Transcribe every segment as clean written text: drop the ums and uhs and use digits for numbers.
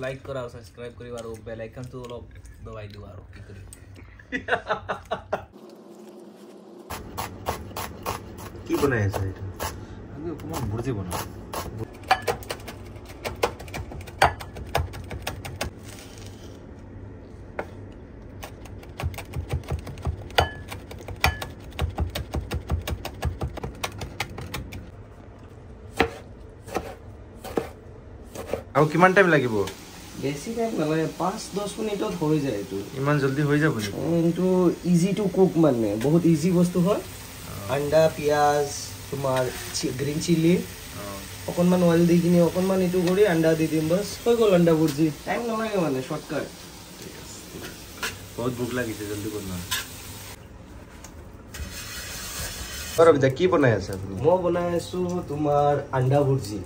like কৰা আৰু subscribe কৰিবা আৰু বেল আইকনটো অলপ দবাই দিবা আৰু কি কৰি কি বনাই আছে এটা আমি অকমান বুজি বনাও আৰু কিমান টাইম লাগিব বেছি টাইম নালাগে 5-10 মিনিটত হৈ যায় এইটো ইমান জলদি হৈ যাব নেকি এইটো ইজি টু কুক মানে বহুত ইজি বস্তু হয় আন্ডা পিয়াজ তোমাৰ গ্ৰীন চিলি অকণমান অইল দি কিনে অকণমান এইটো কৰি আন্ডা দি দিম বাছ হৈ গ'ল আন্ডা ভুৰ্জি টাইম নালাগে মানে শৰ্টকাট বহুত ভোক লাগিছে জলদি বনোৱা আৰু বিদা কি বনাই আছে আপুনি মই বনাই আছো তোমাৰ আন্ডা ভুৰ্জি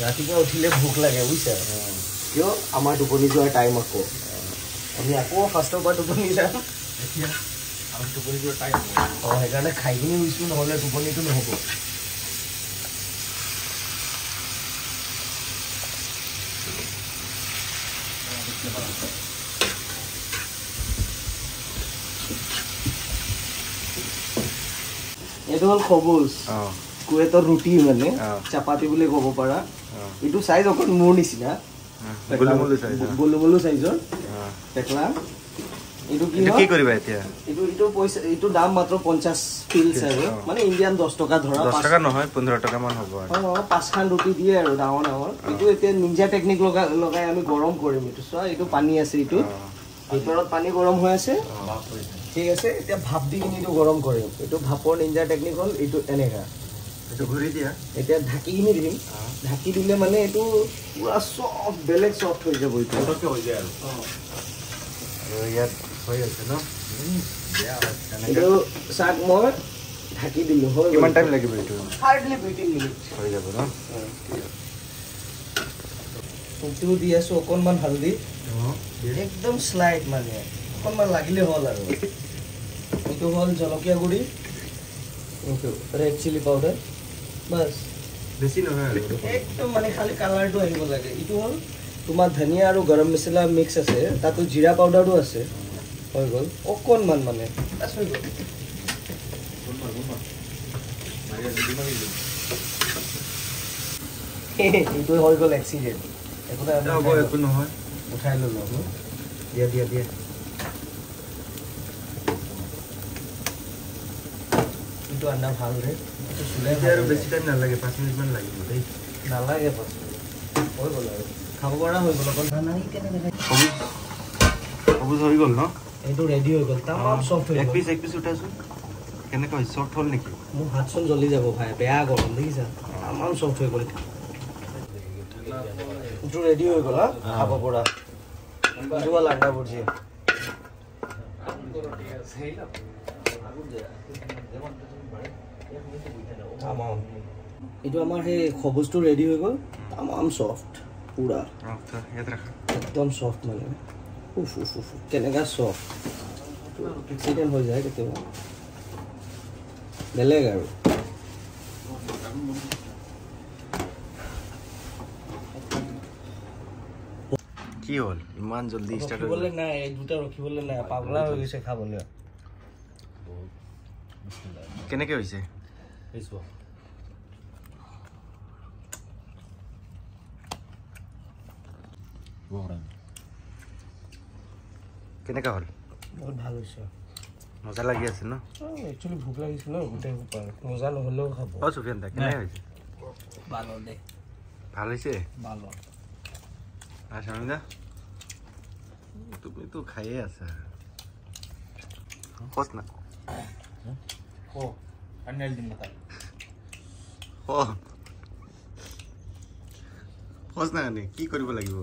ৰাতিপুৱা উঠিলে ভোক লাগে বুজিছা কিয় আমাৰ টোপনি যোৱাৰ টাইম আকৌ আমি আকৌ ফাৰ্ষ্টৰ পৰা টোপনি যাম এতিয়া আমি টোপনি যোৱাৰ টাইম সেইকাৰণে খাই কিনি গৈছোঁ নহ'লে টোপনিটো নহ'ব এইটো হ'ল খবুজ কুৱেটৰ ৰুটি মানে চাপাতি বুলি ক'ব পাৰা এইটো সাইজ অকণ মোৰ নিচিনা গোলমোলো সাইজৰ পেকলা এইটো কি কৰিবা এতিয়া এইটো পইচা এইটো দাম মাত্ৰ 50 পিলছ আৰু মানে ইণ্ডিয়ান 10 টকা ধৰা 10 টকা নহয় 15 টকা মান হ'ব আৰু 5খান ৰুটি দিয়ে আৰু ডাঙৰ ডাঙৰ এইটো এতিয়া নিঞ্জা টেকনিক লগাই আমি গৰম কৰিম এইটো চোৱা এইটো পানী আছে এইটো ভিতৰত পানী গৰম হৈ আছে ঠিক আছে এতিয়া ভাপ দি কিনি এইটো গৰম কৰিম এইটো ভাপৰ নিঞ্জা টেকনিক হ'ল এইটো এনেকা এইটো ঘূৰি দিয়া এতিয়া ঢাকি কিনি দিম ঢাকি দিলে মানে এইটো পুৰা সফট বেলেগ সফট হৈ যাব এইটো পটককে হৈ যায় আৰু ইয়াত হৈ আছে ন এইটো শাক মই ঢাকি দিলো হয় কিমান টাইম লাগিব এইটো হাৰ্ডলি 15 মিনিট হৈ যাব ন এইটো দি আছো অকণমান হালধি একদম স্লাইড মানে অকণমান লাগিলে হ'ল আৰু এইটো হ'ল জলকীয়া গুড়ি এইটো ৰেড চিলি পাউডাৰ বাস বেছি নহয় আৰু একদম মানে খালি কালাৰটো আহিব লাগে এইটো হ'ল তোমাৰ ধনিয়া আৰু গৰম মছলা মিক্স আছে তাতো জিৰা পাউডাৰো আছে হৈ গ'ল অকণমান মানে বাস হৈ গ'ল এইটো হৈ গ'ল এক্সিডেণ্ট একো নহয় উঠাই ল'লো দিয়া দিয়া দিয়া এইটো আন্ডা ভাল ৰে আৰু বেছি টাইম নালাগে 5 মিনিট মান লাগিব দেই নালাগে হৈ গ'ল আৰু খাব পৰা হৈ গ'ল অকল সবুজ হৈ গ'ল ন এইটো ৰেডি হৈ গ'ল তামাম সফট হৈ এক গ'ল পিছ উঠাচোন কেনেকৈ হয় সফট হ'ল নেকি মোৰ হাতখন জ্বলি যাব ভাই বেয়া গৰম দেখিছা তামাম সফট হৈ গ'ল এইটো ৰেডি হৈ গ'ল খাব পৰা এইটো হ'ল আন্ডা ভুৰ্জি এইটো আমাৰ সেই খবুজটো ৰেডি হৈ গ'ল তামাম সফট পুৰা একদম সফট মানে কেনেকা সফট এক্সিডেণ্ট হৈ যায় কেতিয়াবা বেলেগ আৰু কি হ'ল ইমান জলদি ষ্টাৰ্ট ৰখিবলৈ নাই এই দুটা ৰখিবলৈ নাই পাগলা হৈ গৈছে খাবলৈ কেনেকৈ হৈছে কেনেকুৱা হ'ল বহুত ভাল হৈছে মজা লাগি আছে ন একচুৱেলি ভোক লাগিছে ন গোটেই মজা নহ'লেও খাব সুফিয়ান দা কেনেকৈ হৈছে ভাল হ'ল দে ভাল হৈছে ভাল হ'ল শামিদা তুমিতো খায়ে আছা খোজ না খোজ না কাৰণে কি কৰিব লাগিব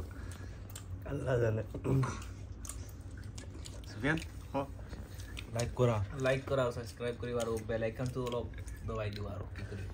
আল্লাহ জানে সুফিয়ান লাইক কৰা আৰু সাবস্ক্ৰাইব কৰিবা আৰু বেল আইকনটো অলপ দবাই দিবা আৰু কি কৰি